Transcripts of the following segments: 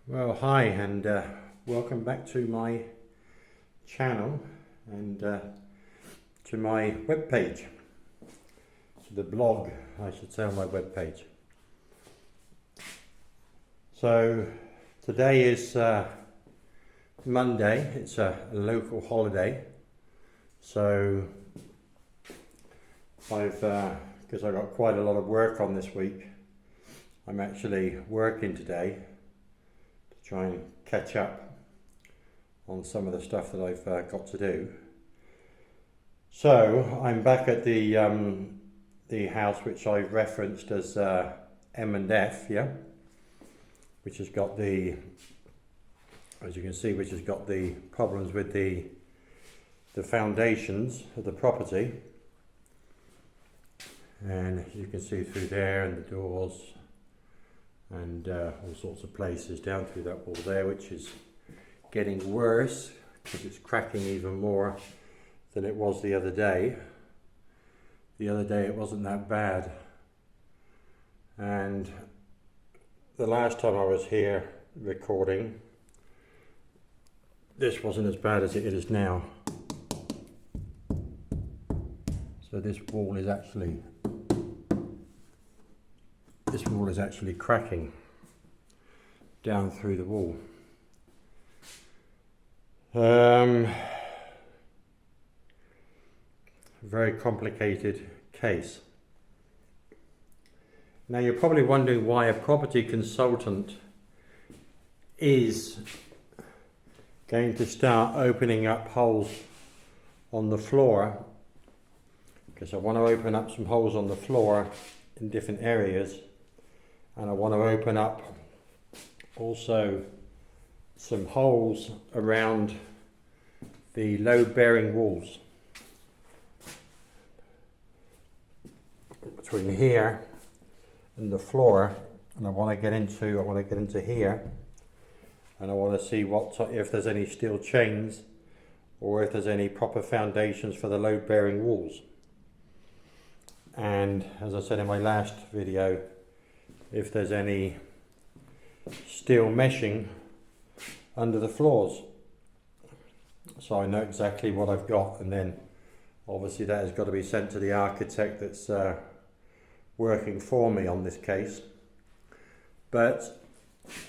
Well, hi, and welcome back to my channel and to my webpage, to the blog, I should say, on my webpage. So today is Monday. It's a local holiday, so because I got quite a lot of work on this week, I'm actually working today to try and catch up on some of the stuff that I've got to do. So I'm back at the house which I've referenced as M&F, yeah, which has got the, as you can see, which has got the problems with the foundations of the property, and you can see through there, and the doors, and all sorts of places down through that wall there, which is getting worse because it's cracking even more than it was the other day. The other day it wasn't that bad, and the last time I was here recording, this wasn't as bad as it is now. So this wall is actually cracking down through the wall. Very complicated case. Now you're probably wondering why a property consultant is going to start opening up holes on the floor, because I want to open up some holes on the floor in different areas, and I want to open up also some holes around the load-bearing walls between here and the floor, and I want to get into here, and I want to see if there's any steel chains or if there's any proper foundations for the load-bearing walls. And as I said in my last video, if there's any steel meshing under the floors, so I know exactly what I've got, and then obviously that has got to be sent to the architect that's working for me on this case. But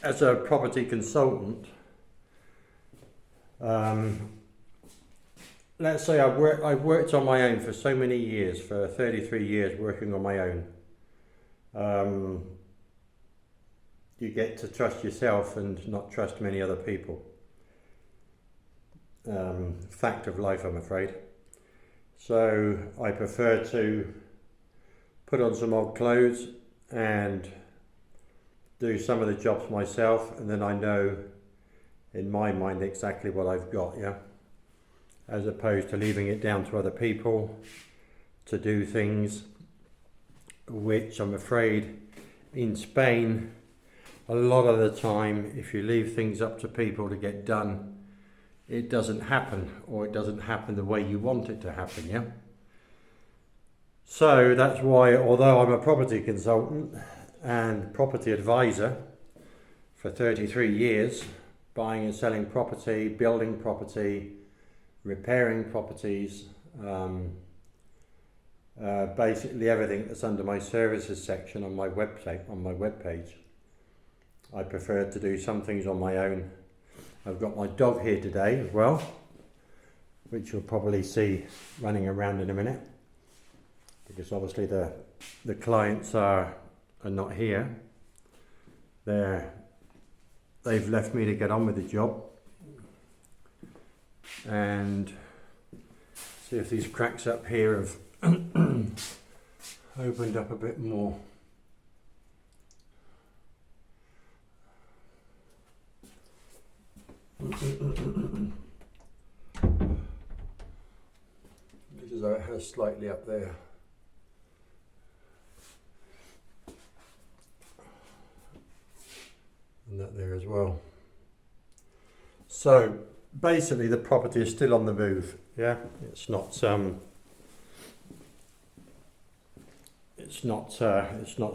as a property consultant, let's say I've worked on my own for so many years, for 33 years working on my own. You get to trust yourself and not trust many other people. Fact of life, I'm afraid. So I prefer to put on some old clothes and do some of the jobs myself, and then I know in my mind exactly what I've got, yeah? As opposed to leaving it down to other people to do things, which I'm afraid in Spain, a lot of the time, if you leave things up to people to get done, it doesn't happen, or it doesn't happen the way you want it to happen, yeah? So that's why, although I'm a property consultant and property advisor for 33 years, buying and selling property, building property, repairing properties, basically everything that's under my services section on my webpage, I prefer to do some things on my own. I've got my dog here today as well, which you'll probably see running around in a minute, because obviously the clients are not here. They've left me to get on with the job, and see if these cracks up here have opened up a bit more. Because it has slightly up there. And that there as well. So basically the property is still on the move, yeah? It's not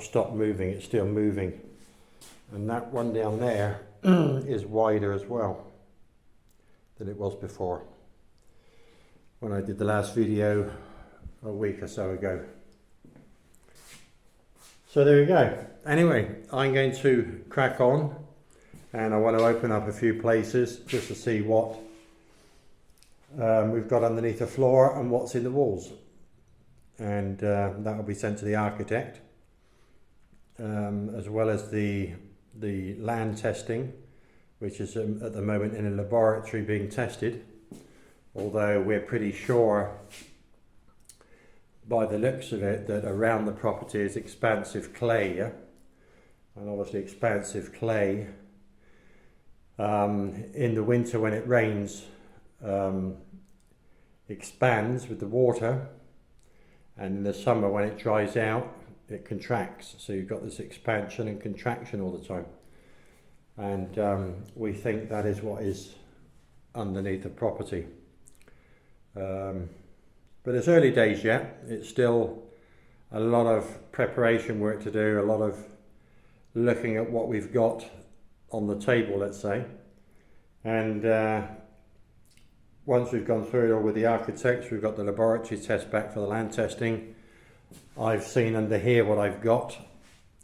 stopped moving, it's still moving. And that one down there is wider as well than it was before when I did the last video a week or so ago. So there we go. Anyway, I'm going to crack on, and I want to open up a few places just to see what we've got underneath the floor and what's in the walls, and that will be sent to the architect, as well as the land testing, which is at the moment in a laboratory being tested, although we're pretty sure by the looks of it that around the property is expansive clay, yeah? And obviously expansive clay in the winter when it rains expands with the water, and in the summer when it dries out it contracts, so you've got this expansion and contraction all the time, and we think that is what is underneath the property. But it's early days yet. It's still a lot of preparation work to do, a lot of looking at what we've got on the table, let's say, and once we've gone through it all with the architects, we've got the laboratory test back for the land testing. I've seen under here what I've got,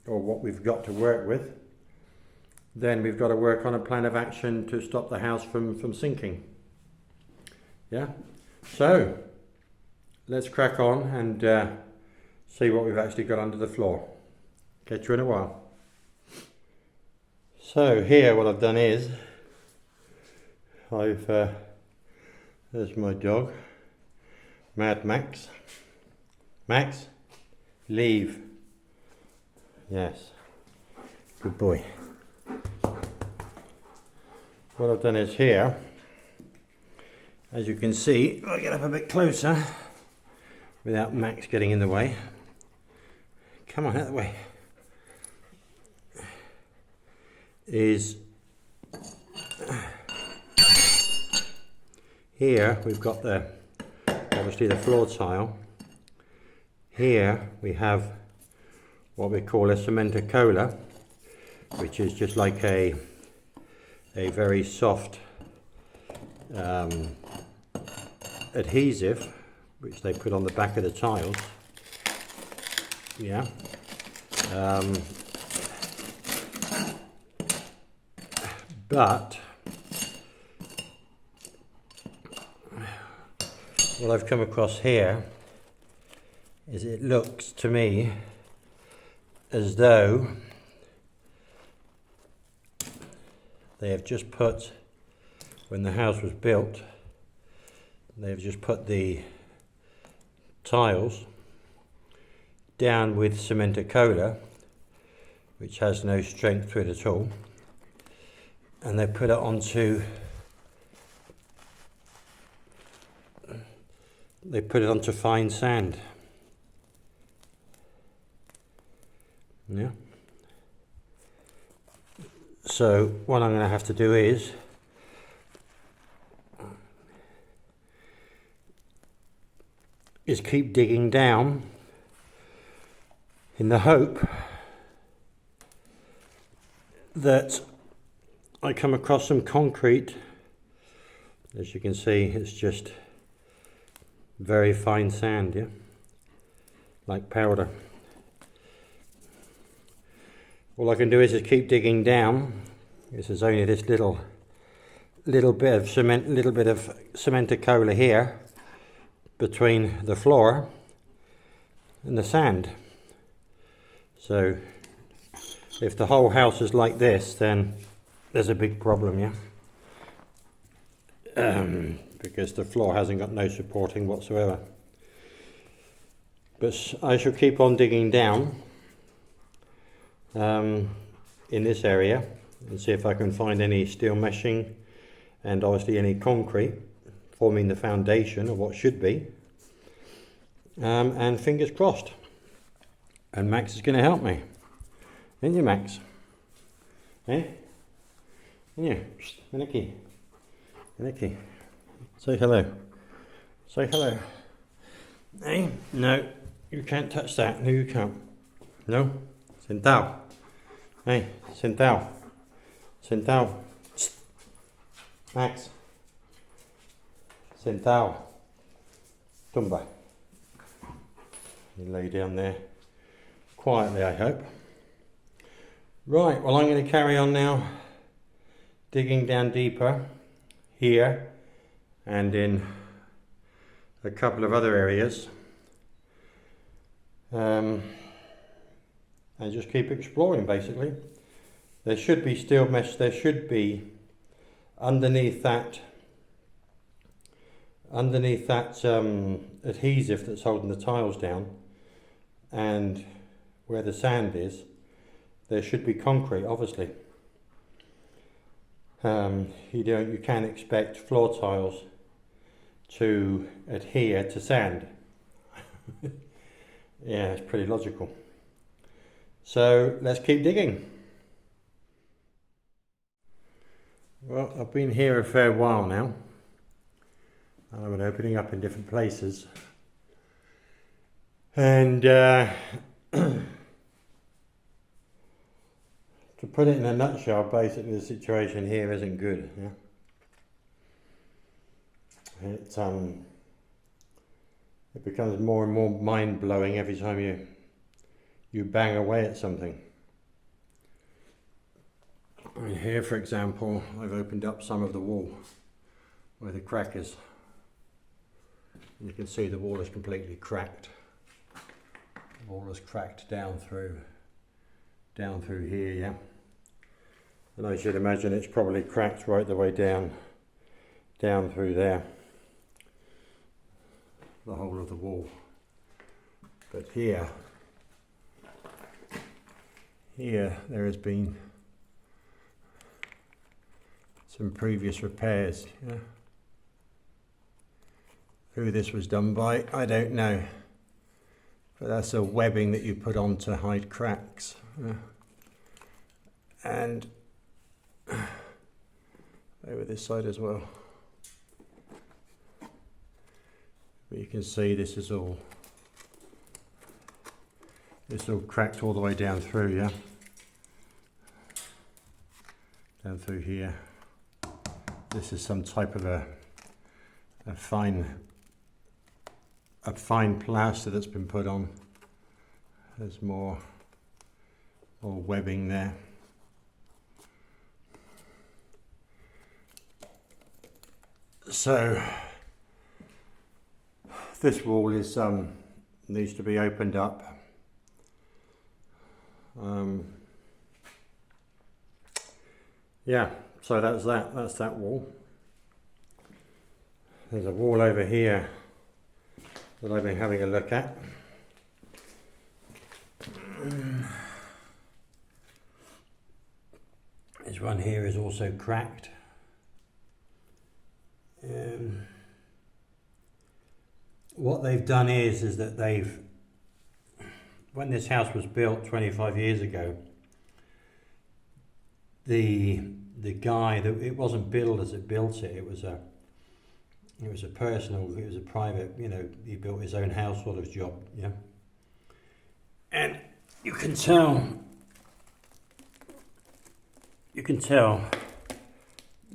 or what we've got to work with. Then we've got to work on a plan of action to stop the house from sinking. Yeah? So, let's crack on and see what we've actually got under the floor. Catch you in a while. So here what I've done is, there's my dog, Mad Max. Max, leave. Yes, good boy. What I've done is here, as you can see, if I get up a bit closer without Max getting in the way. Come on, out of the way. Is here we've got obviously the floor tile. Here we have what we call a Cementocola, which is just like a very soft adhesive which they put on the back of the tiles. Yeah. But what I've come across here is it looks to me as though they have just put, when the house was built, they've just put the tiles down with Cementocola, which has no strength to it at all, and they put it onto fine sand. Yeah. So what I'm going to have to do is keep digging down in the hope that I come across some concrete. As you can see, it's just very fine sand, yeah, like powder. All I can do is keep digging down. This is only this little bit of cement, little bit of Cementocola here between the floor and the sand. So if the whole house is like this, then there's a big problem, yeah. Because the floor hasn't got no supporting whatsoever. But I shall keep on digging down in this area and see if I can find any steel meshing and obviously any concrete forming the foundation of what should be, and fingers crossed. And Max is going to help me, ain't you, Max? Eh? Yeah, Nicky. Nicky. Say hello. Say hello. Hey? No, you can't touch that. No, you can't. No? Sentado. Hey, Synthal. Synthal. Max. Synthal. Tumba. You lay down there quietly, I hope. Right, well I'm going to carry on now digging down deeper here and in a couple of other areas. And just keep exploring basically. There should be steel mesh, there should be underneath that adhesive that's holding the tiles down, and where the sand is, there should be concrete, obviously. You can't expect floor tiles to adhere to sand. Yeah, it's pretty logical. So let's keep digging. Well, I've been here a fair while now. I've been opening up in different places. And to put it in a nutshell, basically the situation here isn't good. Yeah? It becomes more and more mind-blowing every time you bang away at something. And here, for example, I've opened up some of the wall where the crack is. You can see the wall is completely cracked. The wall is cracked down through here, yeah. And I should imagine it's probably cracked right the way down through there. The whole of the wall. But here there has been some previous repairs. Yeah. Who this was done by, I don't know. But that's a webbing that you put on to hide cracks. Yeah. And over this side as well. But you can see this is all cracked all the way down through, yeah? Down through here. This is some type of a fine plaster that's been put on. There's more webbing there. So this wall is needs to be opened up. Yeah, so that's that wall. There's a wall over here that I've been having a look at. This one here is also cracked. What they've done is that when this house was built 25 years ago, the guy that it wasn't builders that built it. It was a private, he built his own house sort of job, yeah. And you can tell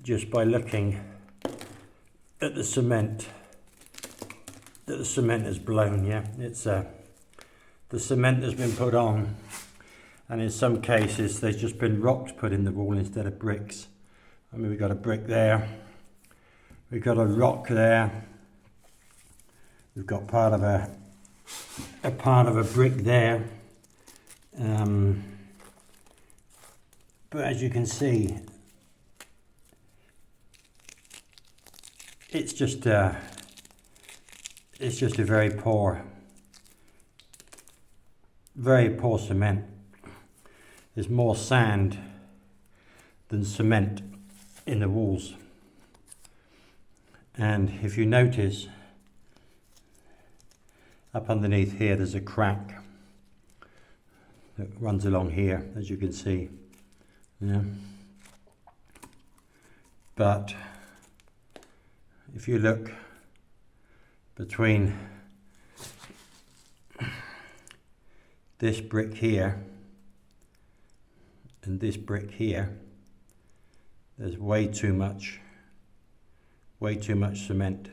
just by looking at the cement that the cement is blown, yeah. It's the cement has been put on, and in some cases there's just been rocks put in the wall instead of bricks. I mean, we've got a brick there, we've got a rock there, we've got part of a brick there. But as you can see, it's just a very poor cement. There's more sand than cement in the walls. And if you notice, up underneath here there's a crack that runs along here, as you can see. Yeah. But if you look between this brick here and this brick here, there's way too much cement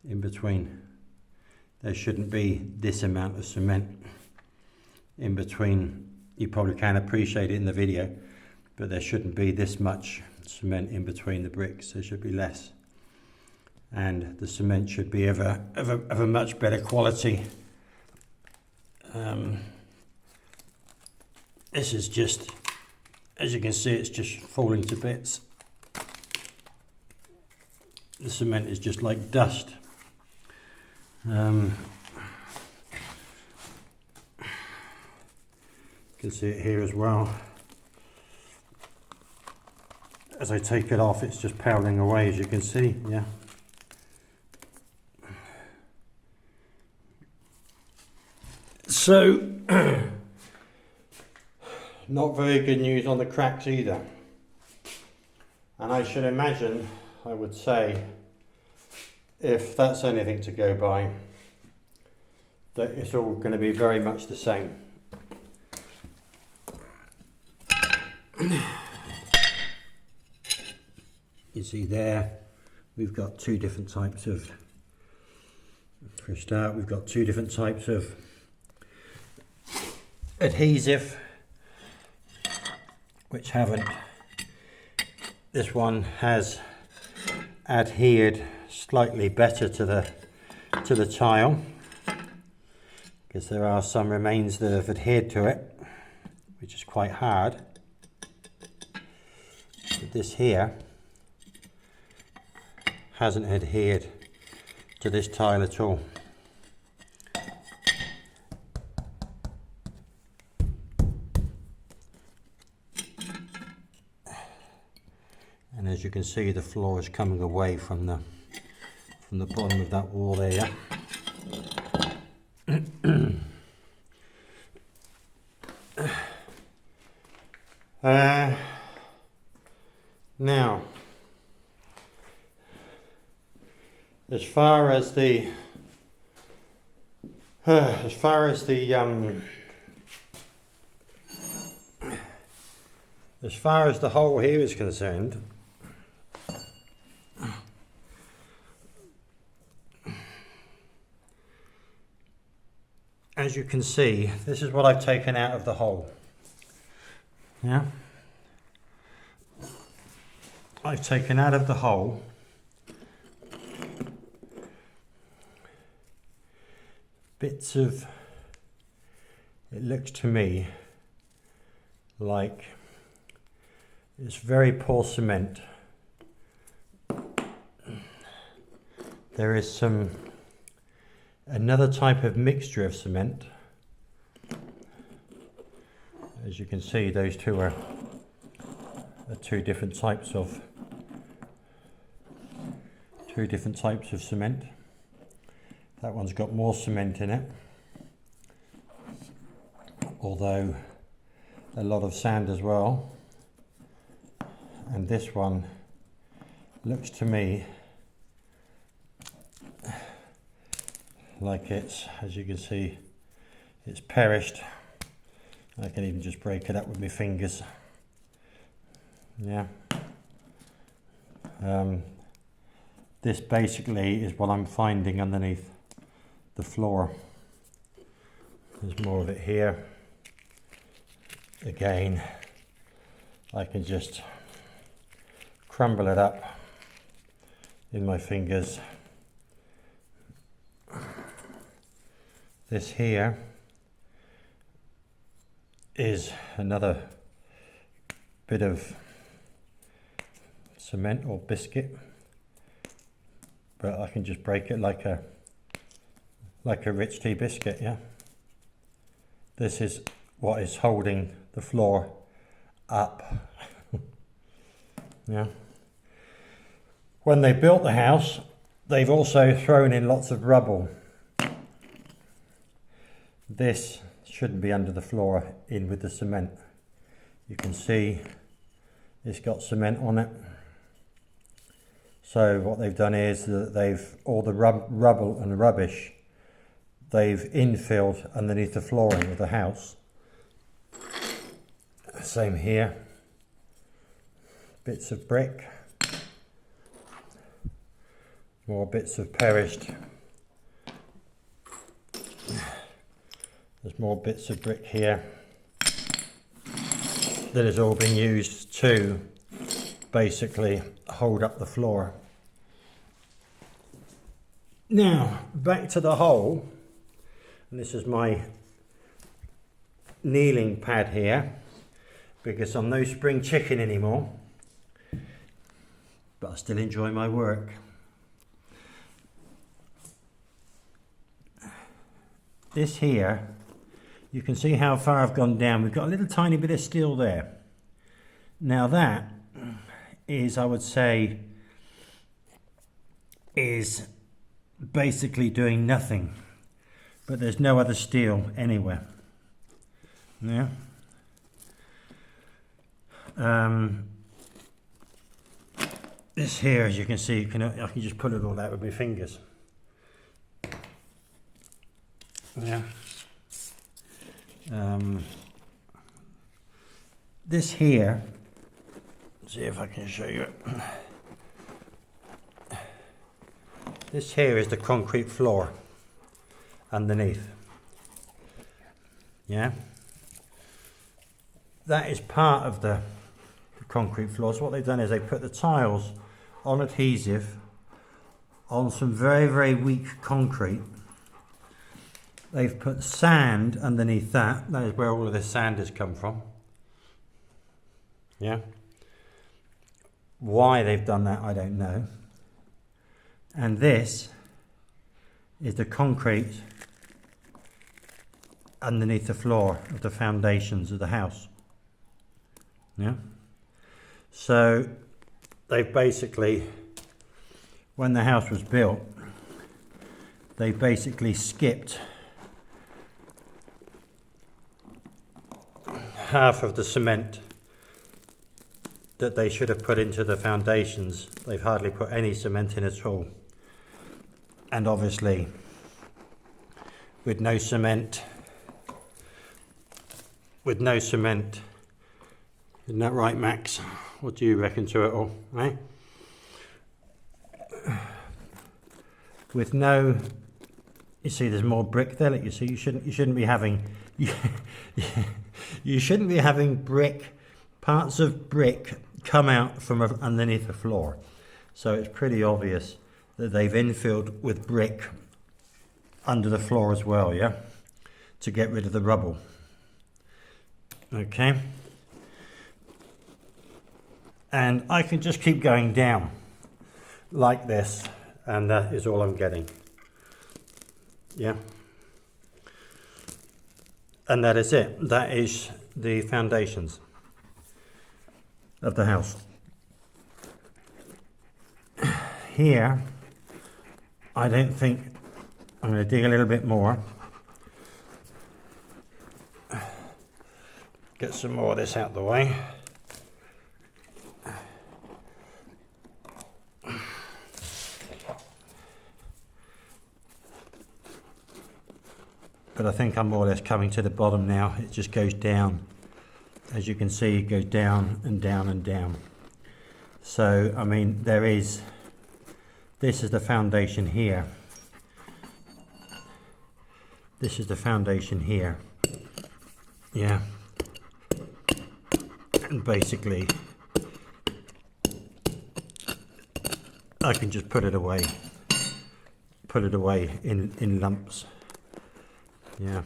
in between. There shouldn't be this amount of cement in between. You probably can appreciate it in the video, but there shouldn't be this much cement in between the bricks. There should be less, and the cement should be of a much better quality. This is just, as you can see, it's just falling to bits. The cement is just like dust. You can see it here as well. As I take it off, it's just powdering away, as you can see. Yeah. So, not very good news on the cracks either. And I should imagine, I would say, if that's anything to go by, that it's all going to be very much the same. You see there, we've got two different types of, for a start, we've got two different types of adhesive, which haven't, this one has adhered slightly better to the tile, because there are some remains that have adhered to it, which is quite hard. But this here hasn't adhered to this tile at all. And as you can see, the floor is coming away from the bottom of that wall there. Now, as far as the hole here is concerned, as you can see, this is what I've taken out of the hole. Yeah, I've taken out of the hole bits of, it looks to me like it's very poor cement. There is another type of mixture of cement. As you can see, those two are two different types of cement. That one's got more cement in it, although a lot of sand as well. And this one looks to me like it's, as you can see, it's perished. I can even just break it up with my fingers. Yeah. This basically is what I'm finding underneath the floor. There's more of it here. Again, I can just crumble it up in my fingers. This here is another bit of cement or biscuit, but I can just break it like a rich tea biscuit. Yeah, this is what is holding the floor up. Yeah, when they built the house, they've also thrown in lots of rubble. This shouldn't be under the floor in with the cement. You can see it's got cement on it. So what they've done is that they've, all the rubble and rubbish, they've infilled underneath the flooring of the house. Same here. Bits of brick. More bits of perished. There's more bits of brick here that has all been used to basically hold up the floor. Now, back to the hole. And this is my kneeling pad here, because I'm no spring chicken anymore, but I still enjoy my work. This here, you can see how far I've gone down. We've got a little tiny bit of steel there. Now that is, I would say, is basically doing nothing, but there's no other steel anywhere. Yeah. This here, as you can see, I can just pull it all out with my fingers. Yeah. This here, see if I can show you it. This here is the concrete floor underneath. Yeah. That is part of the concrete floor. So what they've done is they put the tiles on adhesive on some very, very weak concrete. They've put sand underneath that. That is where all of this sand has come from. Yeah. Why they've done that, I don't know. And this is the concrete underneath the floor of the foundations of the house. Yeah. So they've basically, when the house was built, they basically skipped half of the cement that they should have put into the foundations. They've hardly put any cement in at all. And obviously, with no cement, isn't that right, Max? What do you reckon to it all, eh? With no, you see, there's more brick there. Look, you see, you shouldn't be having, you shouldn't be having brick, parts of brick come out from underneath the floor. So it's pretty obvious that they've infilled with brick under the floor as well, yeah, to get rid of the rubble. Okay. And I can just keep going down like this, and that is all I'm getting. Yeah. And that is it. That is the foundations of the house. Here, I don't think, I'm going to dig a little bit more. Get some more of this out the way. But I think I'm more or less coming to the bottom now. It just goes down. As you can see, it goes down and down and down. So, I mean, this is the foundation here. This is the foundation here. Yeah. And basically, I can just put it away in lumps. Yeah.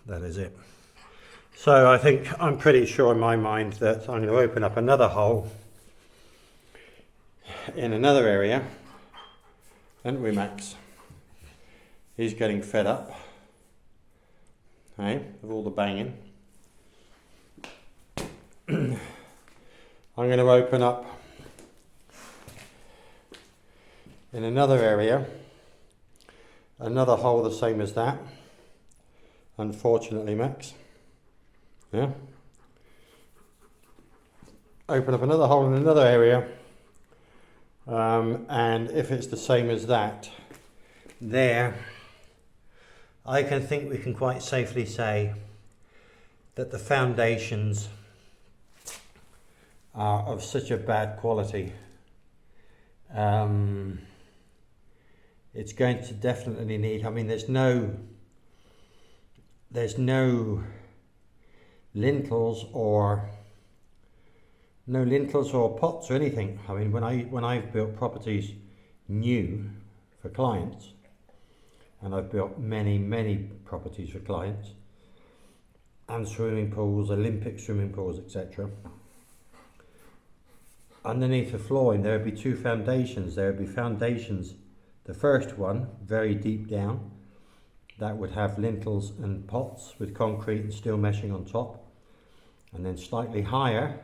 That is it. So I think I'm pretty sure in my mind that I'm going to open up another hole in another area. And we, Max? He's getting fed up, hey, of all the banging. I'm going to open up in another area, another hole the same as that, unfortunately, Max. Yeah. Open up another hole in another area, And if it's the same as that, there, I think we can quite safely say that the foundations are of such a bad quality. It's going to definitely need, I mean, there's no lintels or pots or anything. I mean, when I've built properties new for clients, and I've built many properties for clients, and swimming pools, Olympic swimming pools, etc. Underneath the flooring there would be two foundations. There would be foundations, the first one very deep down, that would have lintels and pots with concrete and steel meshing on top, and then slightly higher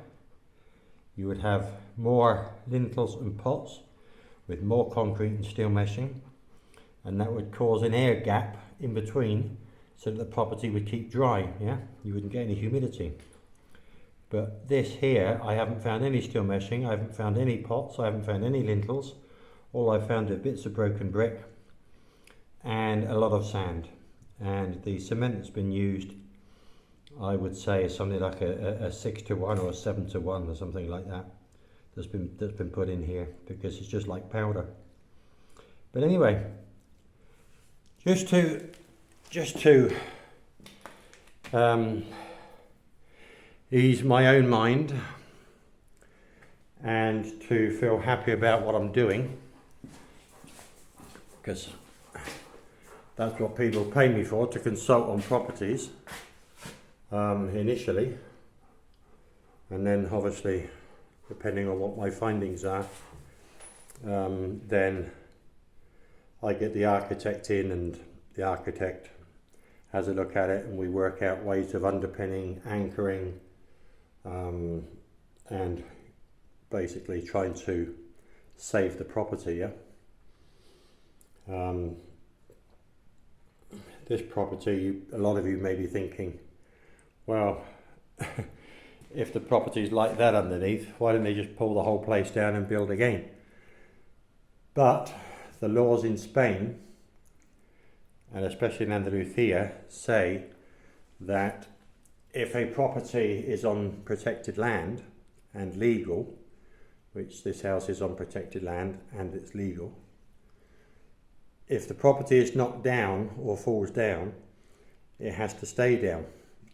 you would have more lintels and pots with more concrete and steel meshing, and that would cause an air gap in between so that the property would keep dry, yeah? You wouldn't get any humidity. But this here, I haven't found any steel meshing, I haven't found any pots, I haven't found any lintels. All I've found are bits of broken brick and a lot of sand. And the cement that's been used, I would say, is something like a 6-to-1 or a 7-to-1 or something like that. That's been put in here because it's just like powder. But anyway, just to ease my own mind and to feel happy about what I'm doing, because that's what people pay me for, to consult on properties initially, and then obviously depending on what my findings are, then I get the architect in, and the architect has a look at it, and we work out ways of underpinning, anchoring, and basically trying to save the property. This property, a lot of you may be thinking, well, if the property's like that underneath, why don't they just pull the whole place down and build again? But the laws in Spain, and especially in Andalusia, say that if a property is on protected land and legal, which this house is on protected land and it's legal, if the property is knocked down or falls down, it has to stay down.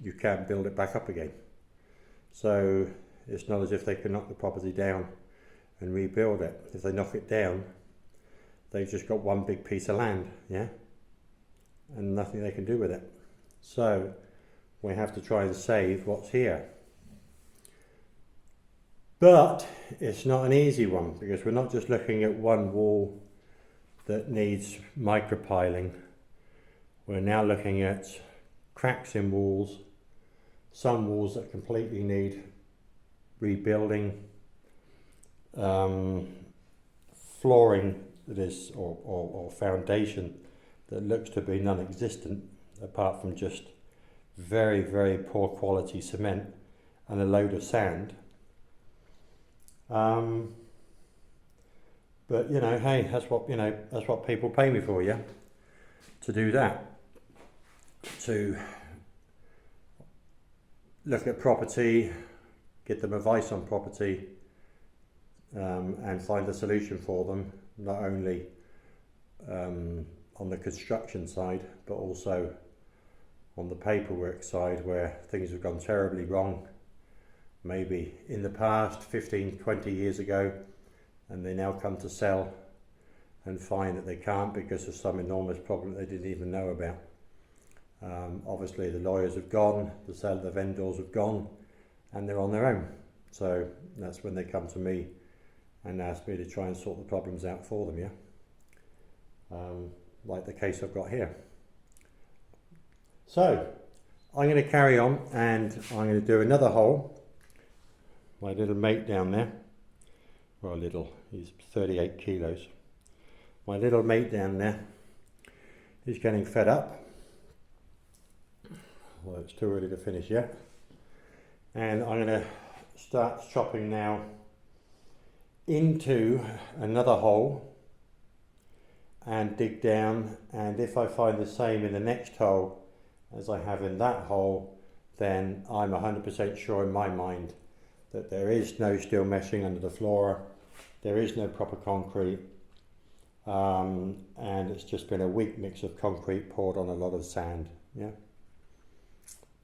You can't build it back up again. So it's not as if they can knock the property down and rebuild it. If they knock it down, they've just got one big piece of land, yeah? And nothing they can do with it. So we have to try and save what's here. But it's not an easy one, because we're not just looking at one wall that needs micropiling. We're now looking at cracks in walls, some walls that completely need rebuilding, flooring that is, or foundation that looks to be non-existent, apart from just very poor quality cement and a load of sand. But you know, hey, that's what people pay me for, yeah, to do that, to look at property, get them advice on property, and find a solution for them, not only on the construction side, but also on the paperwork side, where things have gone terribly wrong, maybe in the past 15-20 years ago, and they now come to sell and find that they can't because of some enormous problem they didn't even know about. Obviously the lawyers have gone, the vendors have gone, and they're on their own. So that's when they come to me and ask me to try and sort the problems out for them, yeah? Like the case I've got here. So I'm going to carry on, and I'm going to do another hole. My little mate down there, well, he's 38 kilos. My little mate down there is getting fed up. Well, it's too early to finish yet. And I'm going to start chopping now into another hole and dig down, and if I find the same in the next hole as I have in that hole, then I'm 100% sure in my mind that there is no steel meshing under the floor, there is no proper concrete, and it's just been a weak mix of concrete poured on a lot of sand. Yeah,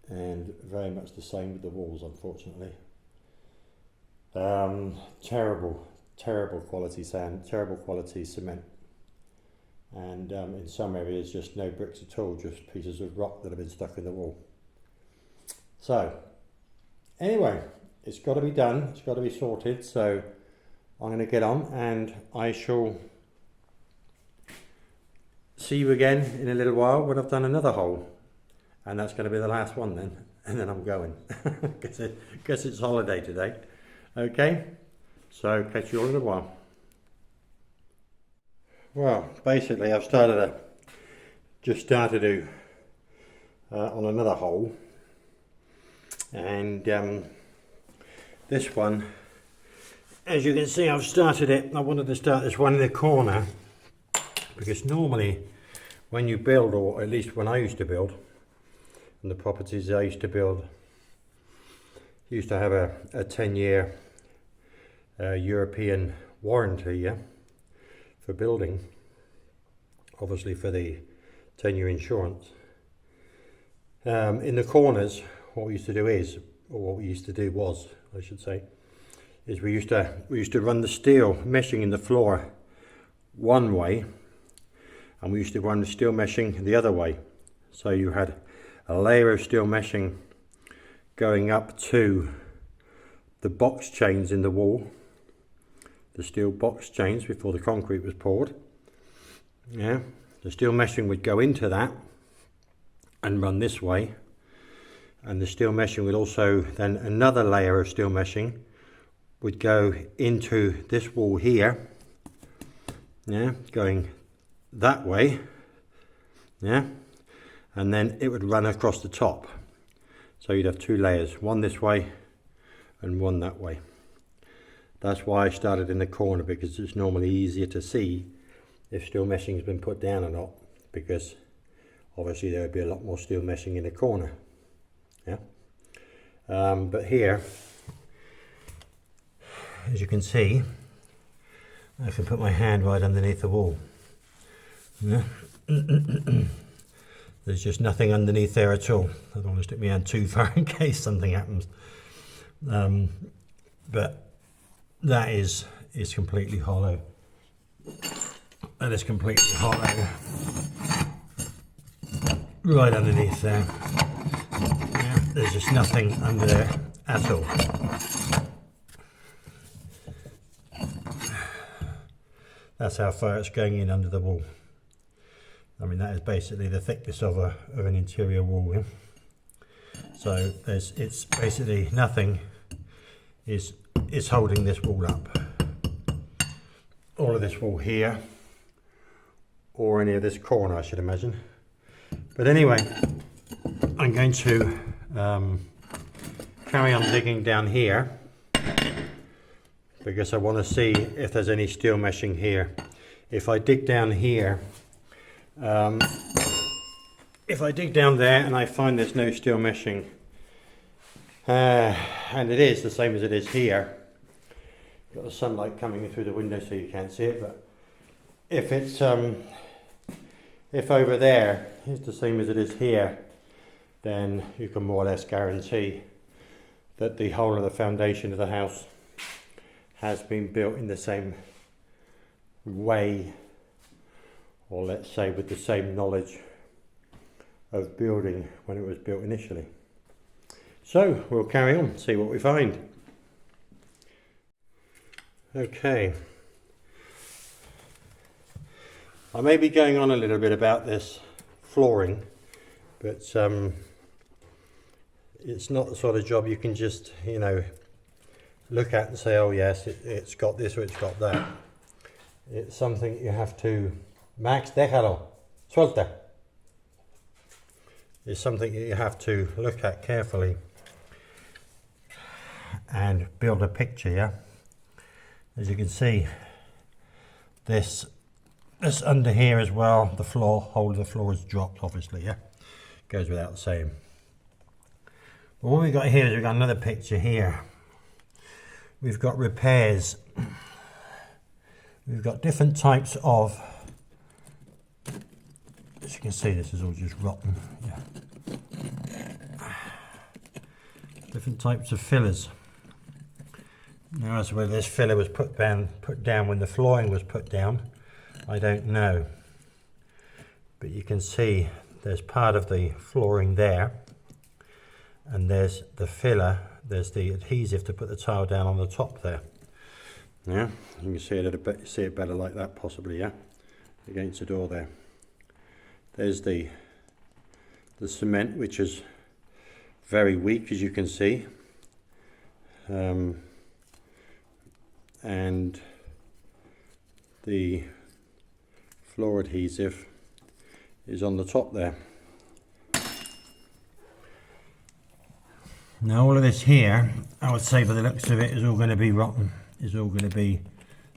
and very much the same with the walls, unfortunately. Terrible quality sand, terrible quality cement, and in some areas just no bricks at all, just pieces of rock that have been stuck in the wall. So anyway, it's got to be done, it's got to be sorted, so I'm going to get on and I shall see you again in a little while when I've done another hole, and that's going to be the last one then, and then I'm going. guess it's holiday today. Okay, so catch you all in a while. Well, basically I've just started to on another hole, and this one, as you can see, I've started it. I wanted to start this one in the corner because normally when you build, or at least when I used to build, and the properties I used to build used to have a 10-year European warranty, yeah, for building, obviously for the 10-year insurance. In the corners, what we used to do is, or what we used to do was, I should say, is we used to run the steel meshing in the floor one way, and we used to run the steel meshing the other way. So you had a layer of steel meshing going up to the box chains in the wall, the steel box chains before the concrete was poured. Yeah, the steel meshing would go into that and run this way, and the steel meshing would also, then another layer of steel meshing would go into this wall here, yeah, going that way, yeah, and then it would run across the top. So you'd have two layers, one this way and one that way. That's why I started in the corner, because it's normally easier to see if steel meshing has been put down or not, because obviously there would be a lot more steel meshing in the corner. Yeah, but here, as you can see, I can put my hand right underneath the wall. Yeah. There's just nothing underneath there at all. I don't want to stick my hand too far in case something happens. But that is completely hollow. That is completely hollow. Right underneath there. Yeah, there's just nothing under there at all. That's how far it's going in under the wall. I mean, that is basically the thickness of an interior wall. Yeah? So it's basically nothing is holding this wall up. All of this wall here, or any of this corner, I should imagine. But anyway, I'm going to carry on digging down here, because I want to see if there's any steel meshing here. If I dig down here, if I dig down there and I find there's no steel meshing, and it is the same as it is here, got the sunlight coming in through the window so you can't see it, but if it's if over there is the same as it is here, then you can more or less guarantee that the whole of the foundation of the house has been built in the same way, or let's say with the same knowledge of building when it was built initially. So we'll carry on, see what we find. Okay, I may be going on a little bit about this flooring, but it's not the sort of job you can just, you know, look at and say, oh yes, it's got this or it's got that. It's something you have to, Max, déjalo, suelta. It's something that you have to look at carefully and build a picture, yeah? As you can see, this under here as well, the floor, whole of the floor has dropped, obviously, yeah? Goes without saying. But what we've got here is we've got another picture here. We've got repairs. We've got different types of, as you can see, this is all just rotten, yeah. Different types of fillers. Now, as to whether this filler was put down when the flooring was put down, I don't know. But you can see there's part of the flooring there, and there's the filler, there's the adhesive to put the tile down on the top there. Yeah, you can see it a bit, see it better like that possibly, yeah, against the door there. There's the cement, which is very weak, as you can see, and the floor adhesive is on the top there. Now all of this here, I would say by the looks of it, is all going to be rotten. Is all going to be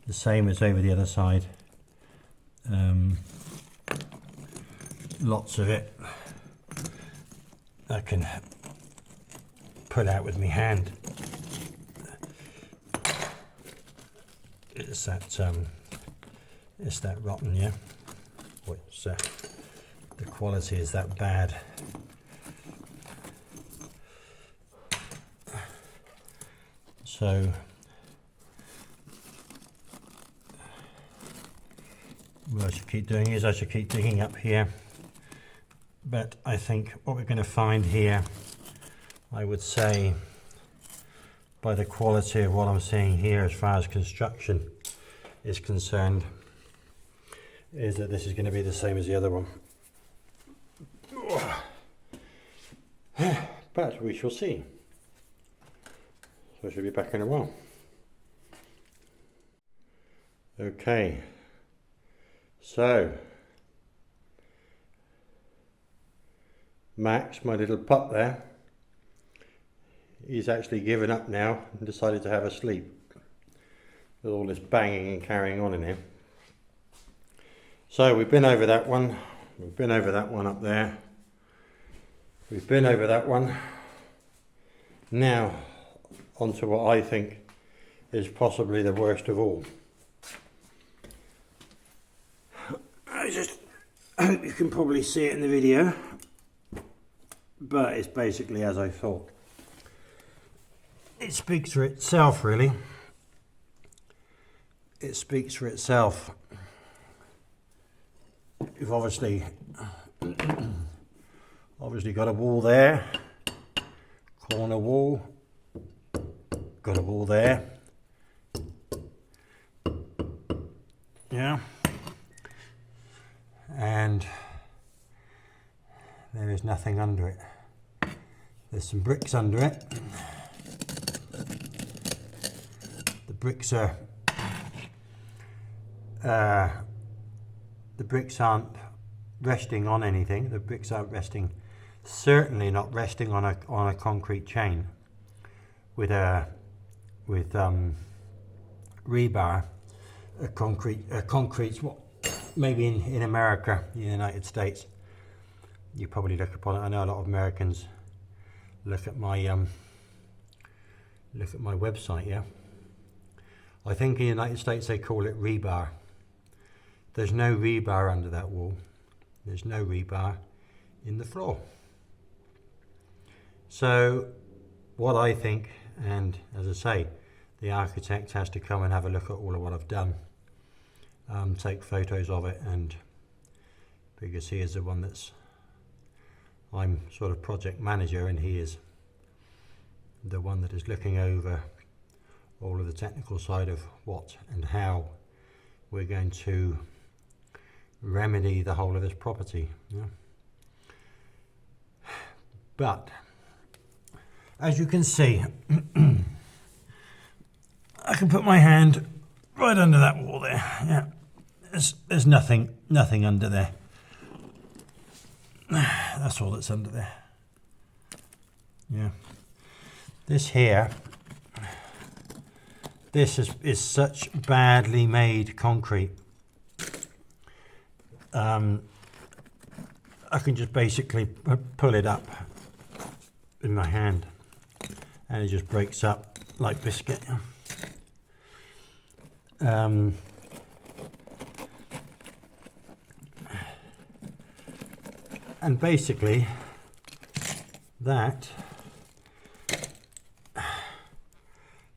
the same as over the other side. Lots of it I can pull out with my hand. It's that rotten, yeah. The quality is that bad. So what I should keep doing is I should keep digging up here, but I think what we're going to find here, I would say, by the quality of what I'm seeing here as far as construction is concerned, is that this is going to be the same as the other one. But we shall see. So I should be back in a while. Okay, so Max, my little pup there, he's actually given up now and decided to have a sleep with all this banging and carrying on in here. So we've been over that one, we've been over that one up there, we've been over that one. Now onto what I think is possibly the worst of all. I just hope you can probably see it in the video, but it's basically as I thought. It speaks for itself, really. It speaks for itself. You've obviously got a wall there, corner wall, got a wall there, yeah, and there is nothing under it. There's some bricks under it. The bricks are the bricks aren't resting on anything. The bricks aren't resting, certainly not resting on a concrete chain with rebar. Concrete's what maybe in America, in the United States, you probably look upon it. I know a lot of Americans look at my website, yeah. I think in the United States they call it rebar. There's no rebar under that wall. There's no rebar in the floor. So what I think, and as I say, the architect has to come and have a look at all of what I've done, take photos of it, and because he is the one I'm sort of project manager, and he is the one that is looking over all of the technical side of what and how we're going to remedy the whole of this property. Yeah. But as you can see, I can put my hand right under that wall there. Yeah, there's nothing under there. That's all that's under there. Yeah, this here, This is such badly made concrete. I can just basically pull it up in my hand and it just breaks up like biscuit. And basically that,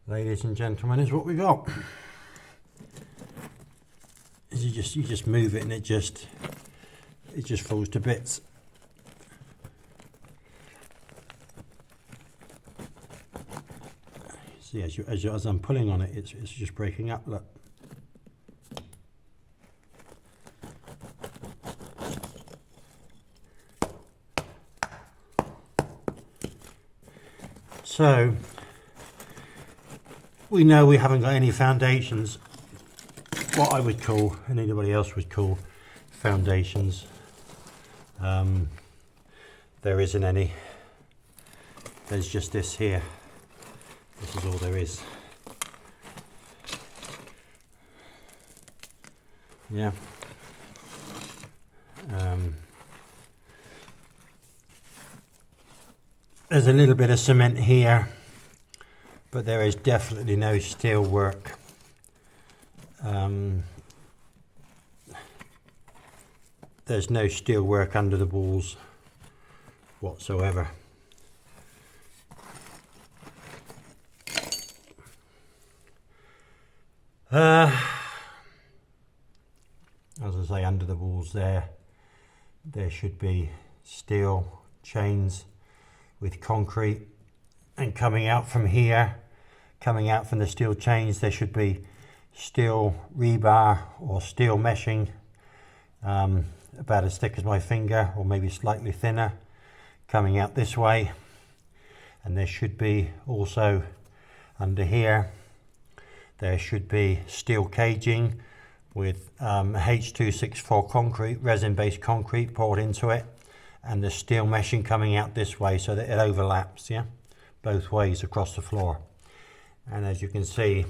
ladies and gentlemen, is what we got. Is you just move it and it just falls to bits. See, as I'm pulling on it, it's just breaking up. Look. So we know we haven't got any foundations, what I would call, and anybody else would call, foundations. There isn't any. There's just this here. This is all there is. Yeah. There's a little bit of cement here, but there is definitely no steel work. There's no steel work under the walls whatsoever. As I say, under the walls there should be steel chains with concrete, and coming out from here, coming out from the steel chains, there should be steel rebar or steel meshing, about as thick as my finger or maybe slightly thinner, coming out this way. And there should be also under here, there should be steel caging with H264 concrete, resin-based concrete poured into it, and the steel meshing coming out this way so that it overlaps, yeah, both ways across the floor. And as you can see,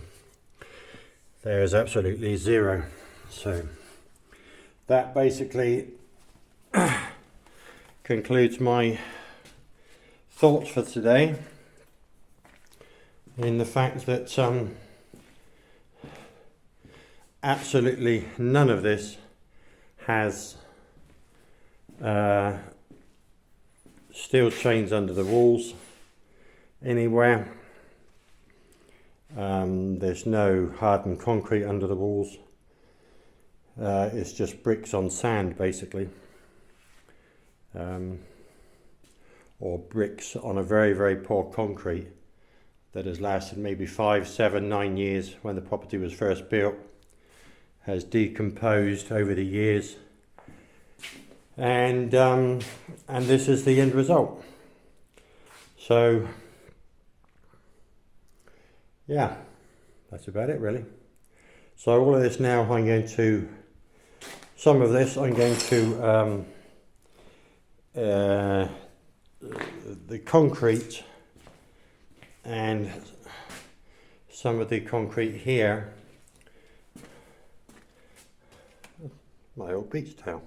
there is absolutely zero. So that basically concludes my thoughts for today, in the fact that absolutely none of this has steel chains under the walls anywhere. There's no hardened concrete under the walls. It's just bricks on sand, basically, or bricks on a very, very poor concrete that has lasted maybe 5, 7, 9 years when the property was first built, has decomposed over the years, and this is the end result. So yeah, that's about it really. So all of this now, I'm going to, some of this I'm going to the concrete and some of the concrete here, my old beach towel,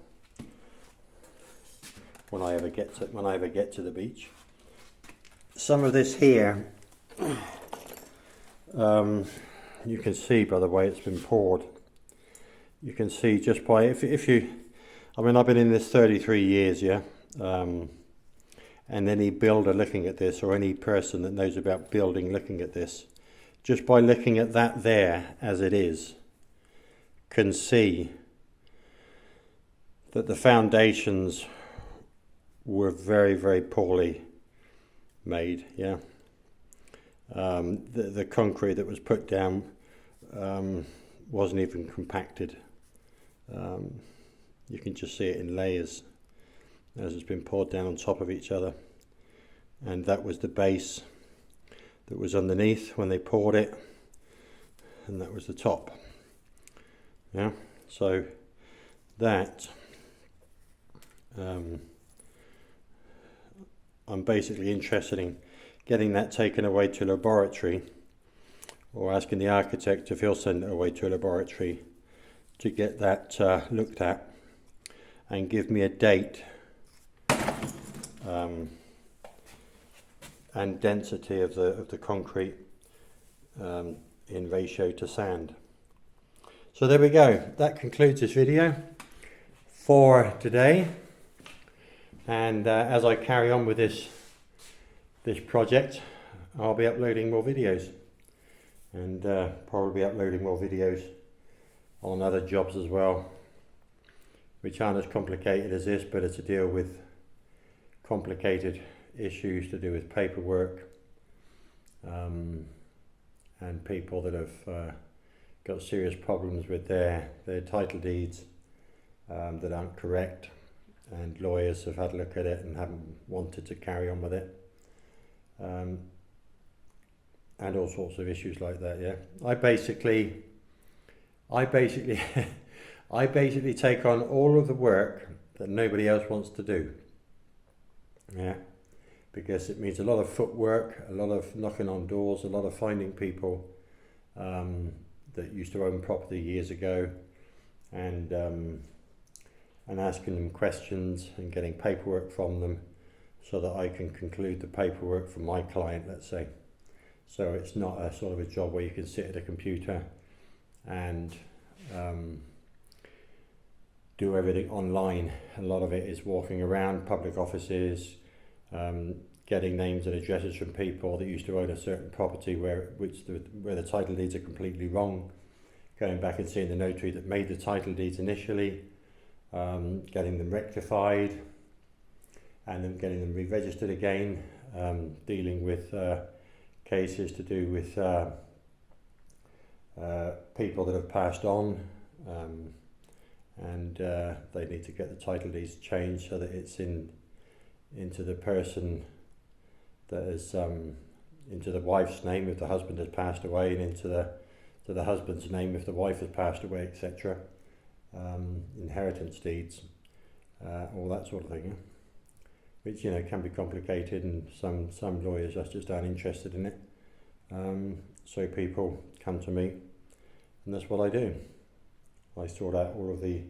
when I ever get to the beach. Some of this here, you can see by the way it's been poured. You can see just by, if you, I mean, I've been in this 33 years, yeah, and any builder looking at this, or any person that knows about building looking at this, just by looking at that there as it is, can see that the foundations were very, very poorly made, yeah. The concrete that was put down wasn't even compacted. You can just see it in layers as it's been poured down on top of each other, and that was the base that was underneath when they poured it, and that was the top, yeah. So that I'm basically interested in getting that taken away to a laboratory or asking the architect if he'll send it away to a laboratory to get that looked at and give me a date and density of the concrete in ratio to sand. So there we go. That concludes this video for today. And as I carry on with this project, I'll be uploading more videos, and probably uploading more videos on other jobs as well, which aren't as complicated as this, but it's to deal with complicated issues to do with paperwork, and people that have got serious problems with their title deeds that aren't correct, and lawyers have had a look at it and haven't wanted to carry on with it, and all sorts of issues like that. Yeah, I basically I basically take on all of the work that nobody else wants to do. Yeah, because it means a lot of footwork, a lot of knocking on doors, a lot of finding people that used to own property years ago, and asking them questions and getting paperwork from them so that I can conclude the paperwork for my client, let's say. So it's not a sort of a job where you can sit at a computer and do everything online. A lot of it is walking around public offices, getting names and addresses from people that used to own a certain property where the title deeds are completely wrong, going back and seeing the notary that made the title deeds initially, getting them rectified, and then getting them re-registered again, dealing with cases to do with people that have passed on, and they need to get the title deeds changed so that it's into the person that is into the wife's name if the husband has passed away, and into the husband's name if the wife has passed away, etc. Inheritance deeds, all that sort of thing, yeah? Which can be complicated, and some lawyers are just uninterested in it. So people come to me, and that's what I do. I sort out all of the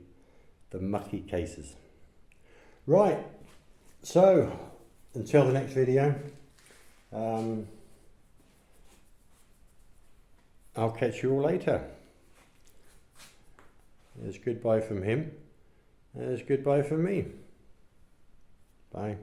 mucky cases. Right, so until the next video, I'll catch you all later. There's goodbye from him, there's goodbye from me. Bye.